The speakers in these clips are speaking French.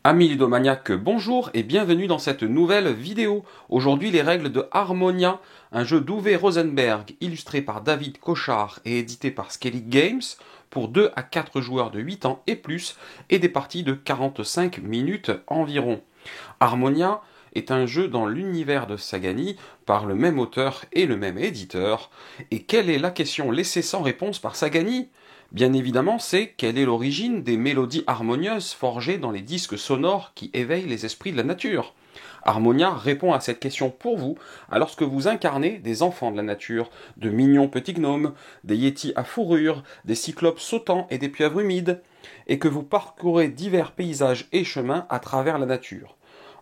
Amis ludomaniaques, bonjour et bienvenue dans cette nouvelle vidéo. Aujourd'hui, les règles de Harmonia, un jeu d'Uwe Rosenberg illustré par David Cochard et édité par Skellig Games pour 2 à 4 joueurs de 8 ans et plus et des parties de 45 minutes environ. Harmonia est un jeu dans l'univers de Sagani par le même auteur et le même éditeur. Et quelle est la question laissée sans réponse par Sagani ? Bien évidemment, c'est quelle est l'origine des mélodies harmonieuses forgées dans les disques sonores qui éveillent les esprits de la nature. Harmonia répond à cette question pour vous, alors que vous incarnez des enfants de la nature, de mignons petits gnomes, des yétis à fourrure, des cyclopes sautants et des pieuvres humides, et que vous parcourez divers paysages et chemins à travers la nature.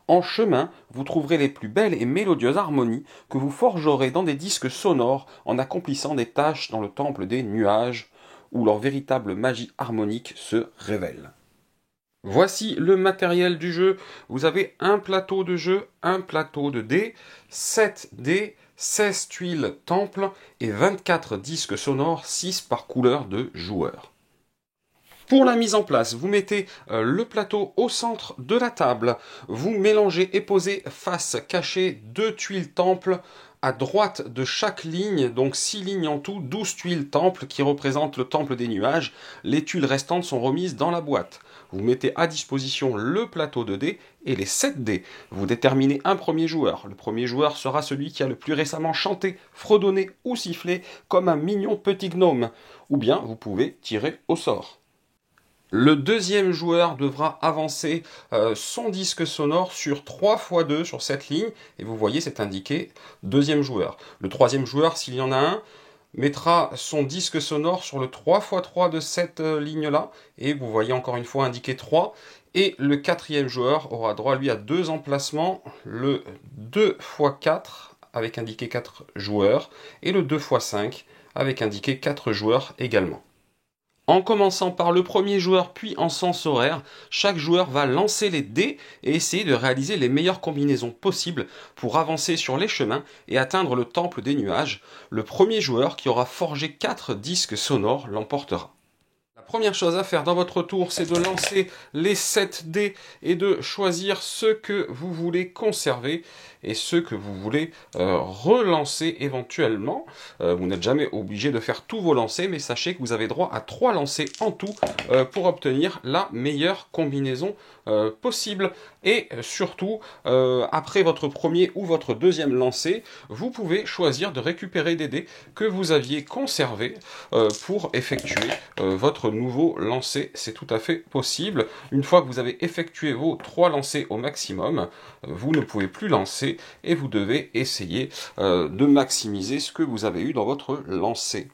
En chemin, vous trouverez les plus belles et mélodieuses harmonies que vous forgerez dans des disques sonores en accomplissant des tâches dans le temple des nuages, où leur véritable magie harmonique se révèle. Voici le matériel du jeu. Vous avez un plateau de jeu, un plateau de dés, 7 dés, 16 tuiles temple et 24 disques sonores, 6 par couleur de joueur. Pour la mise en place, vous mettez le plateau au centre de la table, vous mélangez et posez face cachée 2 tuiles temple à droite de chaque ligne, donc 6 lignes en tout, 12 tuiles temple qui représentent le temple des nuages. Les tuiles restantes sont remises dans la boîte. Vous mettez à disposition le plateau de dés et les 7 dés. Vous déterminez un premier joueur. Le premier joueur sera celui qui a le plus récemment chanté, fredonné ou sifflé comme un mignon petit gnome. Ou bien vous pouvez tirer au sort. Le deuxième joueur devra avancer son disque sonore sur 3 x 2 sur cette ligne, et vous voyez c'est indiqué deuxième joueur. Le troisième joueur, s'il y en a un, mettra son disque sonore sur le 3 x 3 de cette ligne-là, et vous voyez encore une fois indiqué 3, et le quatrième joueur aura droit lui à 2 emplacements, le 2 x 4 avec indiqué 4 joueurs, et le 2 x 5 avec indiqué 4 joueurs également. En commençant par le premier joueur puis en sens horaire, chaque joueur va lancer les dés et essayer de réaliser les meilleures combinaisons possibles pour avancer sur les chemins et atteindre le temple des nuages. Le premier joueur qui aura forgé 4 disques sonores l'emportera. La première chose à faire dans votre tour, c'est de lancer les 7 dés et de choisir ceux que vous voulez conserver et ceux que vous voulez relancer éventuellement. Vous n'êtes jamais obligé de faire tous vos lancers, mais sachez que vous avez droit à 3 lancers en tout pour obtenir la meilleure combinaison possible. Et surtout, après votre premier ou votre deuxième lancer, vous pouvez choisir de récupérer des dés que vous aviez conservés pour effectuer votre nouveau lancer. C'est tout à fait possible. Une fois que vous avez effectué vos 3 lancers au maximum, vous ne pouvez plus lancer et vous devez essayer de maximiser ce que vous avez eu dans votre lancer.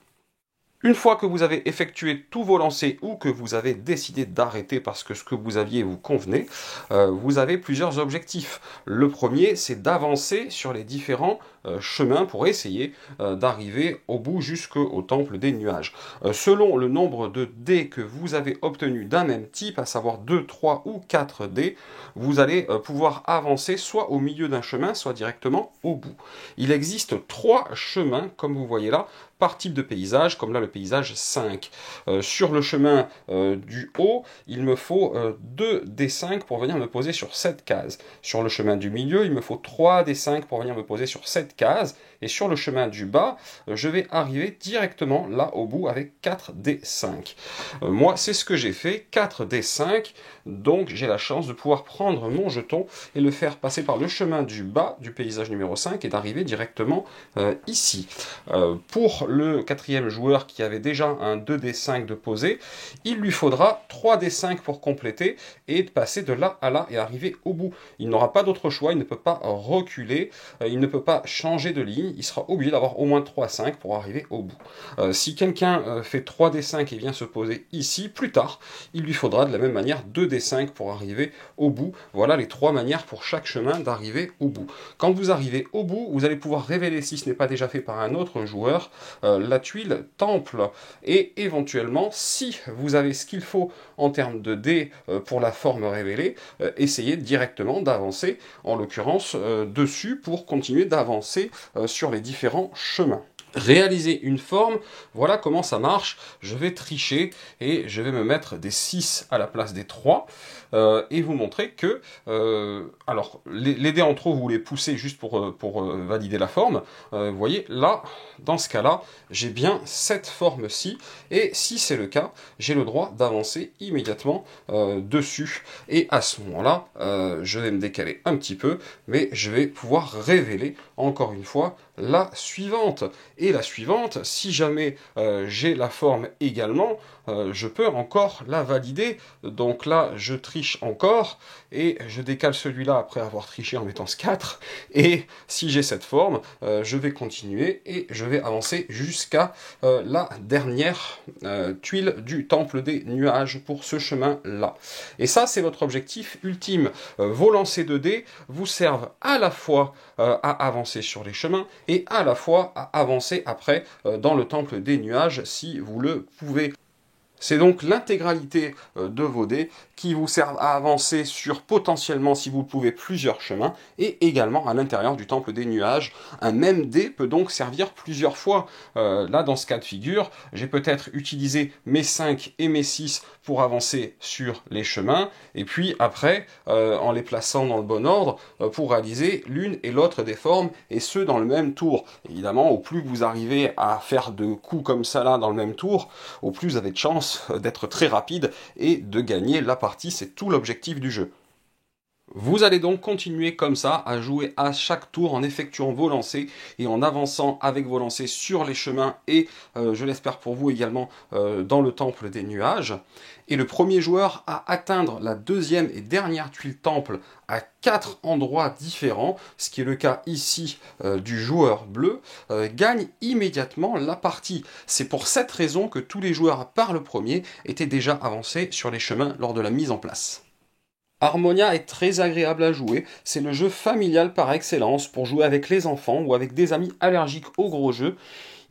Une fois que vous avez effectué tous vos lancers ou que vous avez décidé d'arrêter parce que ce que vous aviez vous convenait, vous avez plusieurs objectifs. Le premier, c'est d'avancer sur les différents chemins pour essayer d'arriver au bout jusqu'au temple des nuages. Selon le nombre de dés que vous avez obtenus d'un même type, à savoir 2, 3 ou 4 dés, vous allez pouvoir avancer soit au milieu d'un chemin, soit directement au bout. Il existe 3 chemins, comme vous voyez là, par type de paysage, comme là le paysage 5. Sur le chemin du haut, il me faut 2 D5 pour venir me poser sur cette case. Sur le chemin du milieu, il me faut 3 D5 pour venir me poser sur cette case. Et sur le chemin du bas, je vais arriver directement là au bout avec 4 D5. Moi, c'est ce que j'ai fait, 4 D5. Donc j'ai la chance de pouvoir prendre mon jeton et le faire passer par le chemin du bas du paysage numéro 5 et d'arriver directement ici. Pour le quatrième joueur qui avait déjà un 2D5 de posé, il lui faudra 3D5 pour compléter et passer de là à là et arriver au bout. Il n'aura pas d'autre choix, il ne peut pas reculer, il ne peut pas changer de ligne, il sera obligé d'avoir au moins 3-5 pour arriver au bout. Si quelqu'un fait 3D5 et vient se poser ici, plus tard, il lui faudra de la même manière 2D5 pour arriver au bout. Voilà les 3 manières pour chaque chemin d'arriver au bout. Quand vous arrivez au bout, vous allez pouvoir révéler, si ce n'est pas déjà fait par un autre joueur, la tuile temple et éventuellement si vous avez ce qu'il faut en termes de dés pour la forme révélée, essayez directement d'avancer en l'occurrence dessus pour continuer d'avancer sur les différents chemins. Réaliser une forme, voilà comment ça marche. Je vais tricher et je vais me mettre des 6 à la place des 3. et vous montrer que, alors les dés en trop, vous les poussez juste pour valider la forme. Vous voyez, là, dans ce cas-là, j'ai bien cette forme-ci, et si c'est le cas, j'ai le droit d'avancer immédiatement dessus. Et à ce moment-là, je vais me décaler un petit peu, mais je vais pouvoir révéler encore une fois la suivante. Et la suivante, si jamais j'ai la forme également, je peux encore la valider. Donc là, je triche encore, et je décale celui-là après avoir triché en mettant ce 4. Et si j'ai cette forme, je vais continuer, et je vais avancer jusqu'à la dernière tuile du temple des nuages pour ce chemin-là. Et ça, c'est votre objectif ultime. Vos lancers de dés vous servent à la fois à avancer sur les chemins, et à la fois à avancer après dans le temple des nuages si vous le pouvez. C'est donc l'intégralité de vos dés qui vous servent à avancer sur potentiellement, si vous le pouvez, plusieurs chemins, et également à l'intérieur du temple des nuages. Un même dé peut donc servir plusieurs fois. Là, dans ce cas de figure, j'ai peut-être utilisé mes 5 et mes 6 pour avancer sur les chemins, et puis après, en les plaçant dans le bon ordre, pour réaliser l'une et l'autre des formes, et ce dans le même tour. Évidemment, au plus vous arrivez à faire de coups comme ça là dans le même tour, au plus vous avez de chance d'être très rapide et de gagner la partie. C'est tout l'objectif du jeu. Vous allez donc continuer comme ça à jouer à chaque tour en effectuant vos lancers et en avançant avec vos lancers sur les chemins et, je l'espère pour vous également, dans le temple des nuages. Et le premier joueur à atteindre la deuxième et dernière tuile temple à 4 endroits différents, ce qui est le cas ici du joueur bleu, gagne immédiatement la partie. C'est pour cette raison que tous les joueurs à part le premier étaient déjà avancés sur les chemins lors de la mise en place. Harmonia est très agréable à jouer, c'est le jeu familial par excellence pour jouer avec les enfants ou avec des amis allergiques aux gros jeux.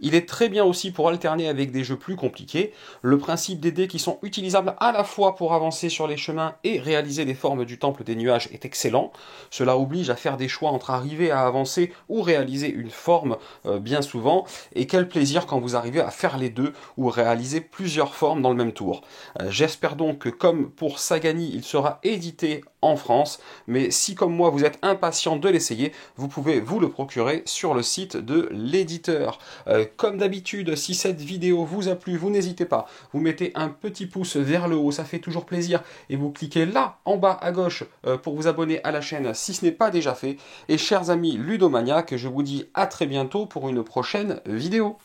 Il est très bien aussi pour alterner avec des jeux plus compliqués. Le principe des dés qui sont utilisables à la fois pour avancer sur les chemins et réaliser les formes du temple des nuages est excellent. Cela oblige à faire des choix entre arriver à avancer ou réaliser une forme bien souvent. Et quel plaisir quand vous arrivez à faire les deux ou réaliser plusieurs formes dans le même tour. J'espère donc que comme pour Sagani, il sera édité en France, mais si comme moi vous êtes impatient de l'essayer, vous pouvez vous le procurer sur le site de l'éditeur. Comme d'habitude, si cette vidéo vous a plu, vous n'hésitez pas, vous mettez un petit pouce vers le haut, ça fait toujours plaisir, et vous cliquez là, en bas à gauche, pour vous abonner à la chaîne si ce n'est pas déjà fait. Et chers amis ludomaniaques, je vous dis à très bientôt pour une prochaine vidéo.